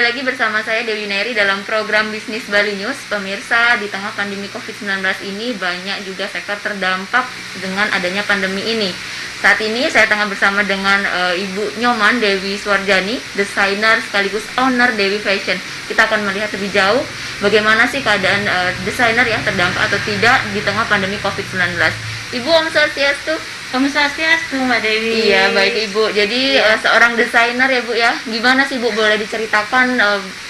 lagi bersama saya Dewi Neri dalam program Bisnis Bali News. Pemirsa, di tengah pandemi COVID-19 ini banyak juga sektor terdampak dengan adanya pandemi ini. Saat ini saya tengah bersama dengan Ibu Nyoman Dewi Swarjani, desainer sekaligus owner Dewi Fashion. Kita akan melihat lebih jauh bagaimana sih keadaan desainer ya terdampak atau tidak di tengah pandemi COVID-19. Ibu, Om Swastiastu. Om Swastiastu, Mbak Dewi. Iya, baik Ibu. Jadi seorang desainer ya Bu ya. Gimana sih Bu, boleh diceritakan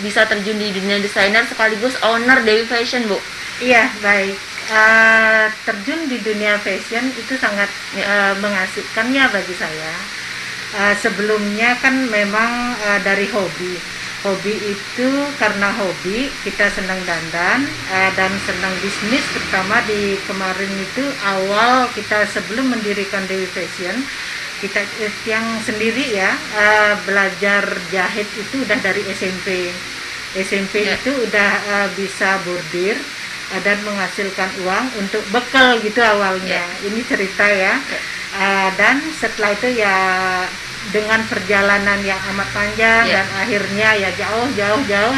bisa terjun di dunia desainer sekaligus owner Dewi Fashion, Bu? Iya, baik. Terjun di dunia fashion itu sangat mengasihkan ya bagi saya. Sebelumnya kan memang dari hobi. Hobi itu karena hobi kita senang dandan dan senang bisnis, terutama di kemarin itu awal kita sebelum mendirikan Dewi Fashion, kita yang sendiri ya belajar jahit itu udah dari SMP. Itu udah bisa bordir dan menghasilkan uang untuk bekal gitu awalnya. Ini cerita ya. Dan setelah itu ya dengan perjalanan yang amat panjang dan akhirnya ya jauh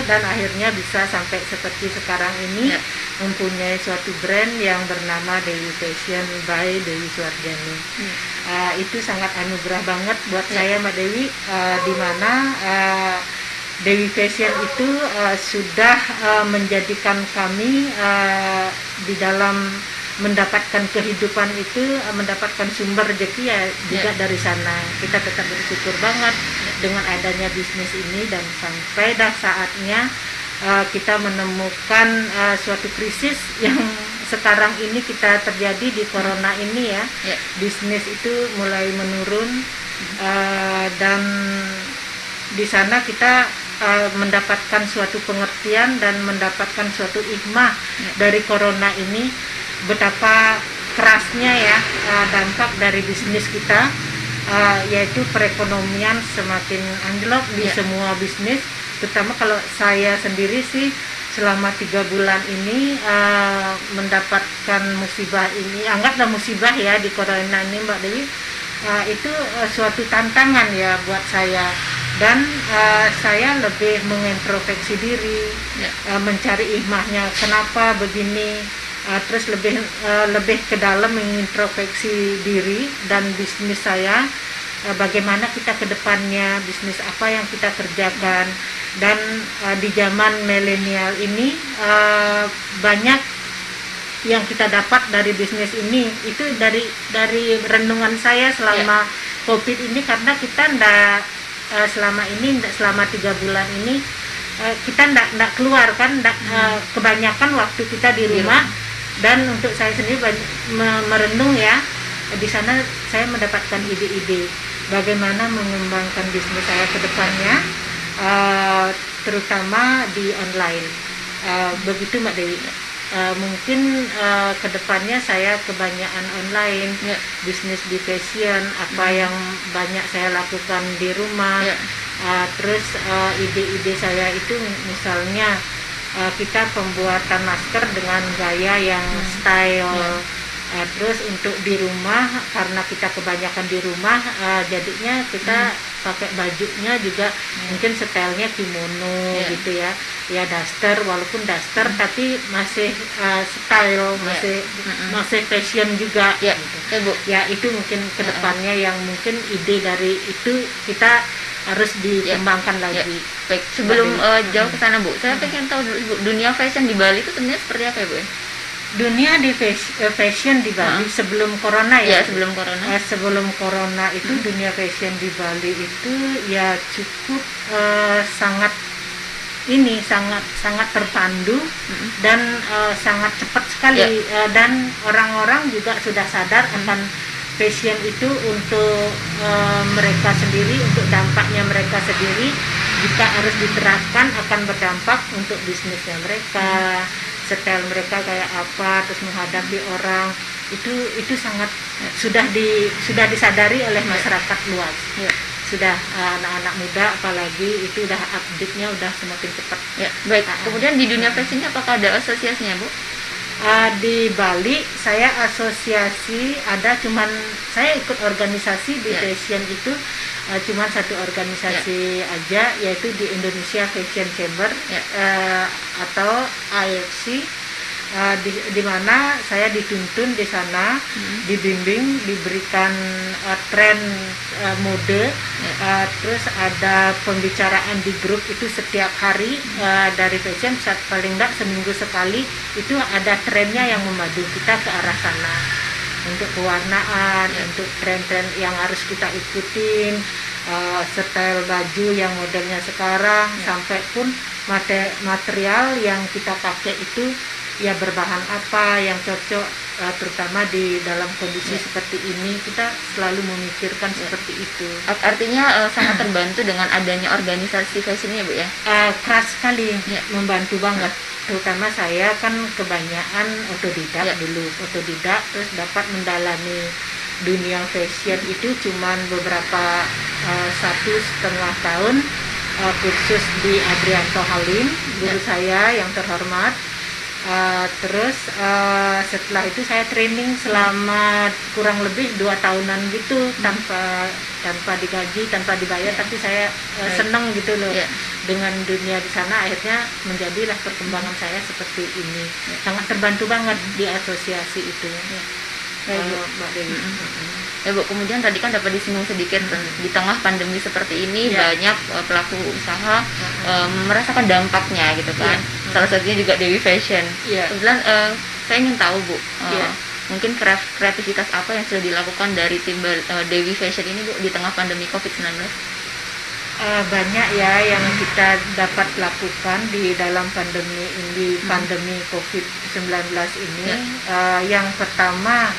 dan akhirnya bisa sampai seperti sekarang ini mempunyai suatu brand yang bernama Dewi Fashion by Dewi Swarjani. Itu sangat anugerah banget buat saya Mbak Dewi, di mana Dewi Fashion itu sudah menjadikan kami di dalam mendapatkan kehidupan itu, mendapatkan sumber rezeki ya juga dari sana. Kita tetap bersyukur banget dengan adanya bisnis ini, dan sampai dah saatnya kita menemukan suatu krisis yang sekarang ini kita terjadi di corona ini ya. Bisnis itu mulai menurun dan di sana kita mendapatkan suatu pengertian dan mendapatkan suatu hikmah dari corona ini, betapa kerasnya ya dampak dari bisnis kita, yaitu perekonomian semakin anjlok di semua bisnis. Terutama kalau saya sendiri sih selama 3 bulan ini mendapatkan musibah ini, anggaplah musibah ya di corona ini Mbak Dewi. Itu suatu tantangan ya buat saya, dan saya lebih mengintrospeksi diri, mencari hikmahnya kenapa begini, terus lebih ke dalam mengintrospeksi diri dan bisnis saya, bagaimana kita ke depannya, bisnis apa yang kita kerjakan. Dan di zaman milenial ini banyak yang kita dapat dari bisnis ini, itu dari renungan saya selama COVID ini, karena kita selama 3 bulan ini kita ndak keluar kan, kebanyakan waktu kita di rumah. Dan untuk saya sendiri merenung ya, di sana saya mendapatkan ide-ide bagaimana mengembangkan bisnis saya ke depannya, terutama di online. Begitu Mbak Dewi. Mungkin kedepannya saya kebanyakan online, bisnis di fashion, apa yang banyak saya lakukan di rumah. Terus ide-ide saya itu misalnya kita pembuatan masker dengan gaya yang style. Terus untuk di rumah, karena kita kebanyakan di rumah, jadinya kita pakai bajunya juga mungkin stylenya kimono gitu ya. Ya daster, walaupun daster tapi masih style, masih fashion juga gitu. Ya itu mungkin kedepannya yang mungkin ide dari itu kita harus dikembangkan lagi. Baik, sebelum jauh ke sana Bu, saya pengen tahu dulu Bu, dunia fashion di Bali itu sebenarnya seperti apa ya Bu? Dunia di fashion di Bali sebelum corona ya. Sebelum corona. Sebelum corona itu dunia fashion di Bali itu ya cukup sangat terpandu dan sangat cepat sekali, dan orang-orang juga sudah sadar akan fashion itu untuk mereka sendiri, untuk dampaknya mereka sendiri. Jika harus diterapkan akan berdampak untuk bisnisnya mereka, style mereka kayak apa, terus menghadapi orang itu sangat sudah disadari oleh masyarakat luas. Sudah anak-anak muda apalagi itu udah update-nya udah semakin cepat. Baik. Kemudian di dunia fashion apakah ada asosiasinya Bu? Di Bali saya asosiasi ada, cuman saya ikut organisasi di fashion itu cuman satu organisasi aja, yaitu di Indonesia Fashion Chamber atau IFC, di mana saya dituntun di sana, dibimbing, diberikan tren mode, terus ada pembicaraan di grup itu setiap hari dari fashion, paling enggak seminggu sekali itu ada trennya yang memadu kita ke arah sana, untuk pewarnaan, untuk tren-tren yang harus kita ikutin, style baju yang modelnya sekarang, sampai pun material yang kita pakai itu ya berbahan apa yang cocok, terutama di dalam kondisi seperti ini kita selalu memikirkan seperti itu. Artinya sangat terbantu dengan adanya organisasi fashion ya Bu ya? Keras sekali, membantu banget. Terutama saya kan kebanyakan otodidak dulu, terus dapat mendalami dunia fashion itu cuman beberapa 1,5 tahun kursus di Adrianto Halim, guru saya yang terhormat. Terus setelah itu saya training selama kurang lebih 2 tahunan gitu, tanpa digaji, tanpa dibayar, tapi saya senang gitu loh dengan dunia di sana. Akhirnya menjadilah perkembangan saya seperti ini. Sangat terbantu banget di asosiasi itu. Mbak Dewi. Ya Bu, kemudian tadi kan dapat disinggung sedikit di tengah pandemi seperti ini banyak pelaku usaha merasakan dampaknya gitu kan. Salah satunya juga Dewi Fashion. Kebetulan saya ingin tahu Bu, mungkin kreativitas apa yang sudah dilakukan dari tim Dewi Fashion ini Bu di tengah pandemi COVID-19? Banyak ya yang kita dapat lakukan di dalam pandemi ini, pandemi COVID-19 ini. Yang pertama,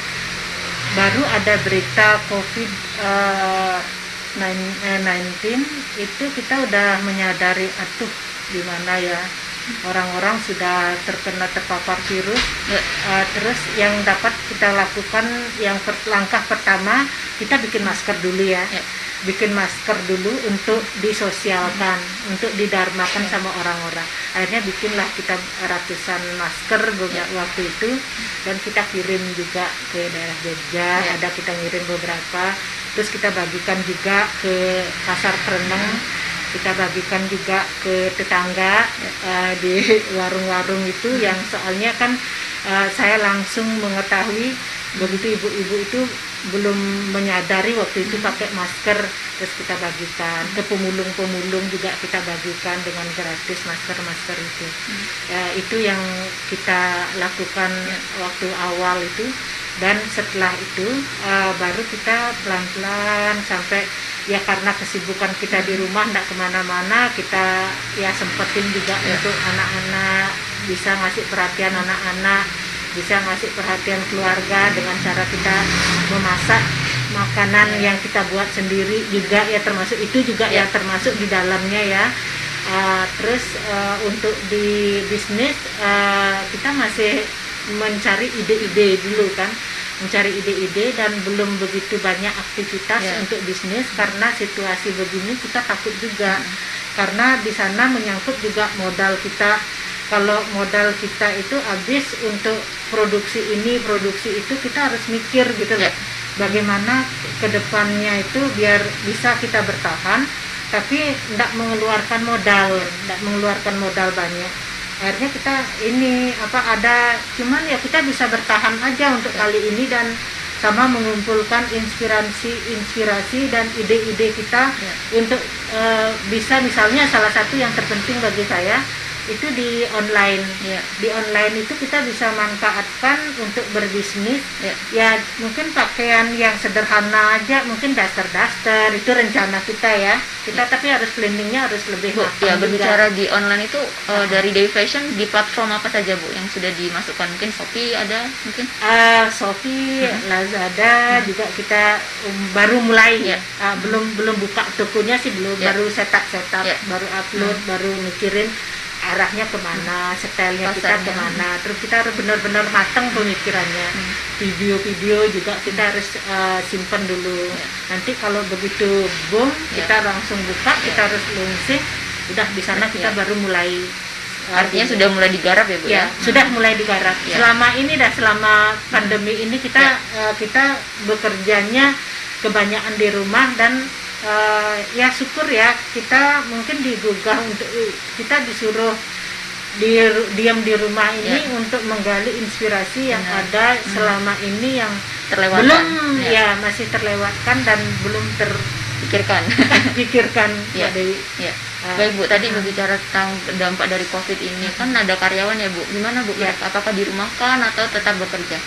baru ada berita COVID-19 itu kita udah menyadari, gimana ya, orang-orang sudah terpapar virus. Terus yang dapat kita lakukan, yang langkah pertama kita bikin masker dulu ya. Bikin masker dulu untuk disosialkan, untuk didarmakan sama orang-orang. Akhirnya bikinlah kita ratusan masker waktu itu, dan kita kirim juga ke daerah Jogja, ada kita ngirim beberapa, terus kita bagikan juga ke pasar Kreneng, kita bagikan juga ke tetangga di warung-warung itu, yang soalnya kan saya langsung mengetahui begitu ibu-ibu itu belum menyadari waktu itu pakai masker, terus kita bagikan ke pemulung-pemulung juga, kita bagikan dengan gratis masker-masker itu. Itu yang kita lakukan waktu awal itu, dan setelah itu baru kita pelan-pelan sampai ya, karena kesibukan kita di rumah nggak kemana-mana, kita ya sempetin juga untuk anak-anak, bisa ngasih perhatian anak-anak, bisa ngasih perhatian keluarga dengan cara kita memasak makanan yang kita buat sendiri juga ya, termasuk itu juga yang termasuk di dalamnya ya. Terus untuk di bisnis kita masih mencari ide-ide dulu kan, mencari ide-ide, dan belum begitu banyak aktivitas untuk bisnis karena situasi begini. Kita takut juga karena di sana menyangkut juga modal kita. Kalau modal kita itu habis untuk produksi ini, produksi itu, kita harus mikir gitu loh. Bagaimana kedepannya itu biar bisa kita bertahan, tapi tidak mengeluarkan modal banyak. Akhirnya kita ini cuman ya kita bisa bertahan aja untuk kali ini, dan sama mengumpulkan inspirasi dan ide-ide kita untuk bisa, misalnya salah satu yang terpenting bagi saya itu di online. Di online itu kita bisa manfaatkan untuk berbisnis. Ya mungkin pakaian yang sederhana aja, mungkin daster-daster, itu rencana kita ya. Kita tapi harus planningnya harus lebih matang. Berbicara di online itu dari Dewi Fashion di platform apa saja Bu yang sudah dimasukkan? Mungkin Shopee ada mungkin? Shopee, Lazada juga kita baru mulai. Belum buka tokonya sih, belum. Baru setup, baru upload, baru mikirin arahnya kemana, stylenya kita kemana. Terus kita harus benar-benar matang pemikirannya. Video-video juga kita harus simpan dulu. Nanti kalau begitu boom, kita langsung buka, kita harus launching. Udah di sana kita baru mulai Artinya sudah mulai digarap ya Bu ya? Sudah mulai digarap. Ya. Selama pandemi ini kita bekerjanya kebanyakan di rumah dan ya syukur ya, kita mungkin digugah untuk kita disuruh diam di rumah ini untuk menggali inspirasi yang ada selama ini yang terlewatkan. Masih terlewatkan dan belum pikirkan ya. Mbak Dewi. Ya. Baik Bu, tadi berbicara tentang dampak dari COVID ini, kan ada karyawan ya Bu, gimana Bu? Ya. Apakah dirumahkan atau tetap bekerja?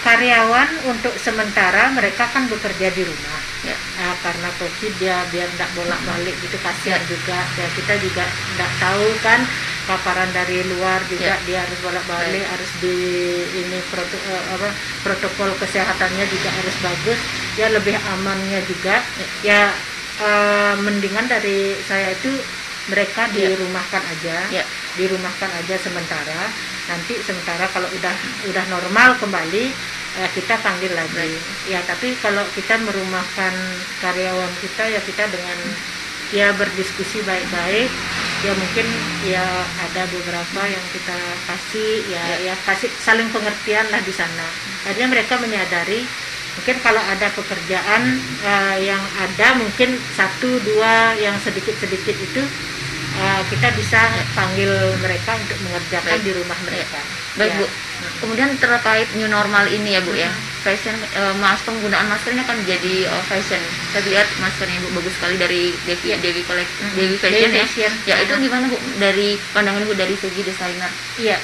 Karyawan untuk sementara mereka kan bekerja di rumah, ya. Karena COVID biar tidak bolak-balik gitu, kasihan juga. Ya kita juga tidak tahu kan, paparan dari luar juga dia harus bolak-balik, harus di ini protokol kesehatannya juga harus bagus, ya lebih amannya juga. Ya mendingan dari saya itu mereka dirumahkan aja sementara. Nanti sementara kalau udah normal kembali kita panggil lagi. Ya tapi kalau kita merumahkan karyawan kita, ya kita dengan berdiskusi baik-baik. Ya mungkin ada beberapa yang kita kasih kasih saling pengertian lah di sana. Akhirnya mereka menyadari mungkin kalau ada pekerjaan yang ada mungkin 1-2 yang sedikit-sedikit itu kita bisa panggil mereka untuk mengerjakan di rumah mereka. Baik Bu, kemudian terkait new normal ini ya Bu ya, fashion, penggunaan masker ini akan menjadi fashion. Saya lihat maskernya Bu bagus sekali dari Dewi Fashion. Ya itu gimana Bu dari pandangan Bu dari segi desainer? Iya,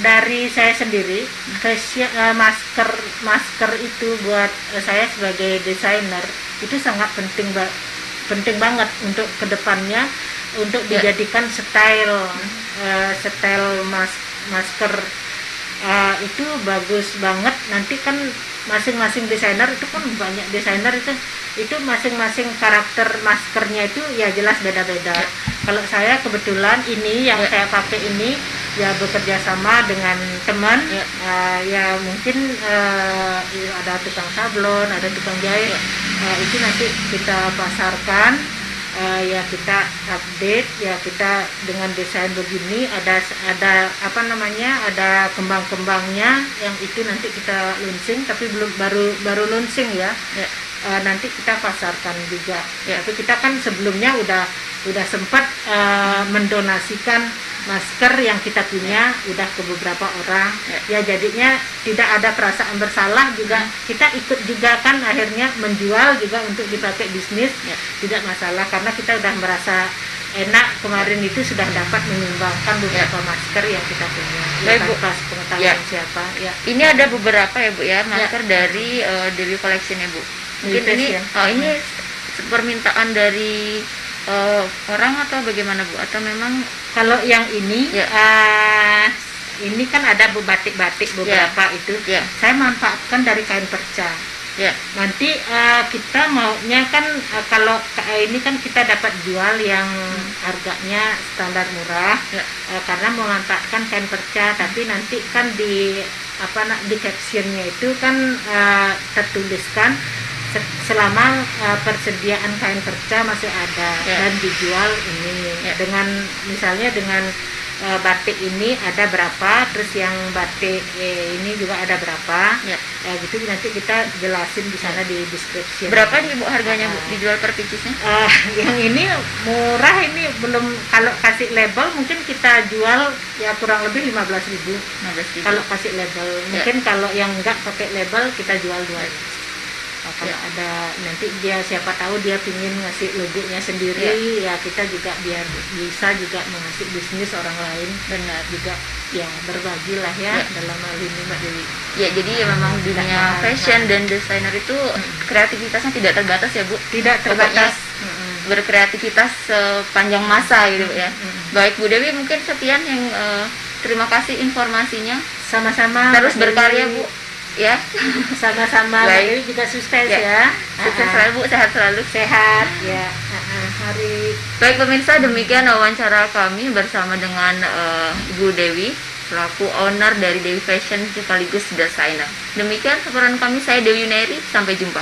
dari saya sendiri masker itu buat saya sebagai desainer itu sangat penting banget untuk kedepannya, untuk dijadikan style masker itu bagus banget. Nanti kan masing-masing desainer itu kan banyak desainer itu masing-masing karakter maskernya itu ya jelas beda-beda. Kalau saya kebetulan ini yang saya pakai ini ya bekerja sama dengan teman, ya mungkin ada tukang sablon, ada tukang jahit, itu nanti kita pasarkan, ya kita update, ya kita dengan desain begini ada ada kembang-kembangnya yang itu nanti kita launching, tapi baru launching ya. Nanti kita pasarkan juga. Tapi kita kan sebelumnya udah sempat mendonasikan masker yang kita punya udah ke beberapa orang. Ya jadinya tidak ada perasaan bersalah juga. Kita ikut juga kan akhirnya menjual juga untuk dipakai bisnis. Tidak masalah karena kita udah merasa enak kemarin itu sudah dapat menyumbangkan beberapa masker yang kita punya. Tanpa pengetahuan siapa. Ini ada beberapa ya Bu ya, masker dari Dewi Collection ya Bu. Mungkin ini permintaan dari orang atau bagaimana Bu? Atau memang kalau yang ini ini kan ada batik-batik beberapa itu saya manfaatkan dari kain perca. Nanti kita maunya kan kalau ini kan kita dapat jual yang harganya standar murah karena memanfaatkan kain perca, tapi nanti kan di captionnya itu kan tertuliskan selama persediaan kain perca masih ada dan dijual ini dengan misalnya dengan batik ini ada berapa, terus yang batik ini juga ada berapa, gitu nanti kita jelasin di sana di description. Berapa nih Bu harganya Bu dijual per piecesnya? Yang ini murah, ini belum, kalau kasih label mungkin kita jual ya kurang lebih 15.000 kalau kasih label. Mungkin kalau yang enggak pakai label kita jual 2. Kalau ada nanti dia siapa tahu dia pingin ngasih logonya sendiri, ya kita juga biar bisa juga mengasih bisnis orang lain, benar juga ya berbagi lah dalam hal ini Mbak Dewi. Ya jadi memang dunia fashion dan desainer itu kreativitasnya tidak terbatas ya Bu. Tidak terbatas. Berkreativitas sepanjang masa gitu ya. Baik Bu Dewi, mungkin sekian yang terima kasih informasinya. Sama-sama. Terus berkarya Bu. Ya, sama-sama. Baik, juga sukses ya. Sukses selalu Bu, sehat selalu. Sehat ya. Hari. Baik pemirsa, demikian wawancara kami bersama dengan Ibu Dewi selaku owner dari Dewi Fashion sekaligus desainer. Demikian laporan kami, saya Dewi Yuneri, sampai jumpa.